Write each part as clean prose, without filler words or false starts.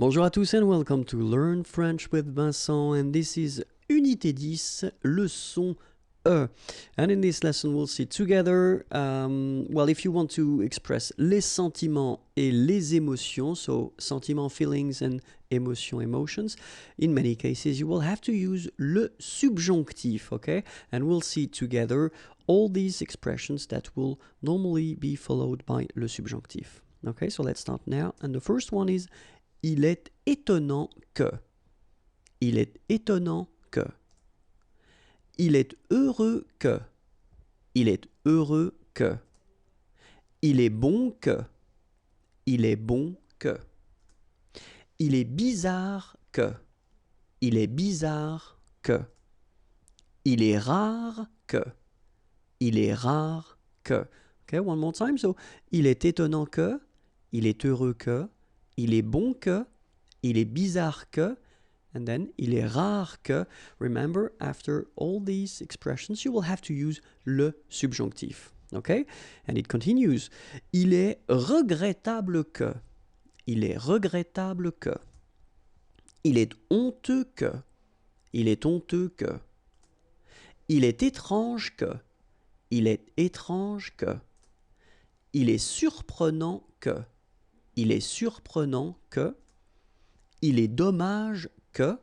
Bonjour à tous and welcome to Learn French with Vincent, and this is Unité 10, leçon E. And in this lesson we'll see together, well, if you want to express les sentiments et les émotions, so sentiments, feelings, and emotions, in many cases you will have to use le subjonctif, okay? And we'll see together all these expressions that will normally be followed by le subjonctif. Okay, so let's start now. And the first one is il est étonnant que. Il est étonnant que. Il est heureux que. Il est heureux que. Il est bon que. Il est bon que. Il est bizarre que. Il est bizarre que. Il est rare que. Il est rare que. Okay, one more time. So, il est étonnant que. Il est heureux que. Il est bon que, il est bizarre que, and then il est rare que. Remember, after all these expressions, you will have to use le subjonctif. Okay? And it continues. Il est regrettable que. Il est regrettable que. Il est honteux que. Il est honteux que. Il est étrange que. Il est étrange que. Il est surprenant que. Il est surprenant que, il est dommage que,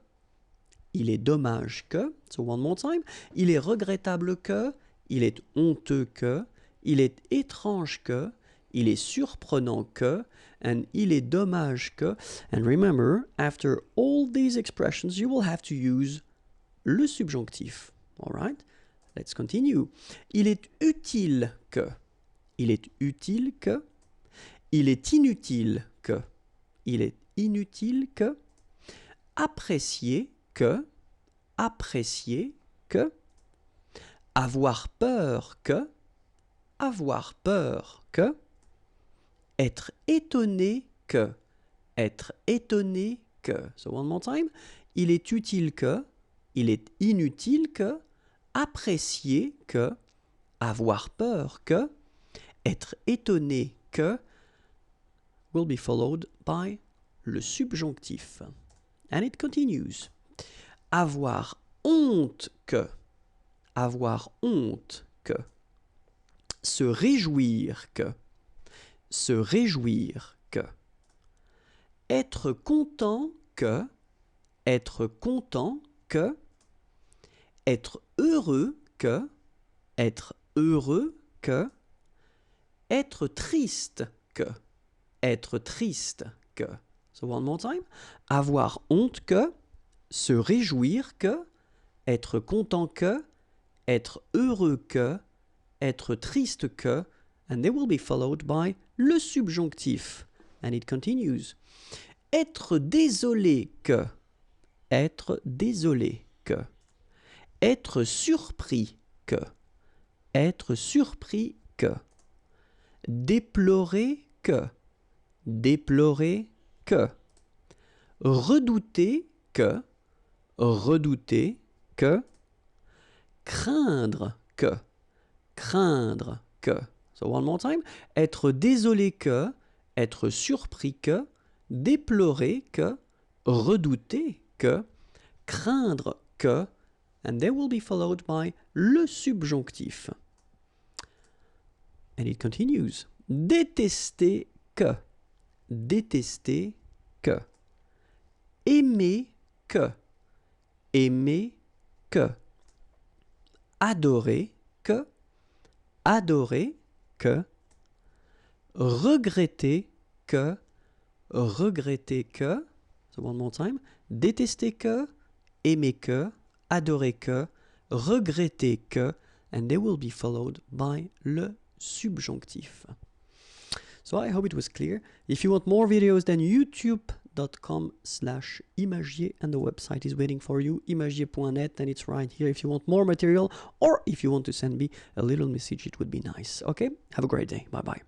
il est dommage que, so one more time, il est regrettable que, il est honteux que, il est étrange que, il est surprenant que, and il est dommage que. And remember, after all these expressions, you will have to use le subjonctif. All right? Let's continue. Il est utile que, il est utile que, il est inutile que, il est inutile que, apprécier que, avoir peur que, être étonné que, So one more time, il est utile que, il est inutile que, apprécier que, avoir peur que, être étonné que, will be followed by le subjonctif. And it continues. Avoir honte que. Avoir honte que. Se réjouir que. Se réjouir que. Être content que. Être content que. Être heureux que. Être heureux que. Être triste que. Être triste que. So one more time. Avoir honte que, se réjouir que, être content que, être heureux que, être triste que, and they will be followed by le subjonctif. And it continues. Être désolé que, être désolé que, être surpris que, être surpris que, déplorer que, déplorer que, redouter que, craindre que, So one more time, être désolé que, être surpris que, déplorer que, redouter que, craindre que, and they will be followed by le subjonctif. And it continues. Détester que. Détester que. Aimer que. Aimer que. Adorer que. Adorer que. Regretter que. Regretter que. So one more time. Détester que. Aimer que. Adorer que. Regretter que. And they will be followed by le subjonctif. So I hope it was clear. If you want more videos, then youtube.com/imagier, and the website is waiting for you, imagier.net, and it's right here if you want more material, or if you want to send me a little message, it would be nice. Okay? Have a great day. Bye-bye.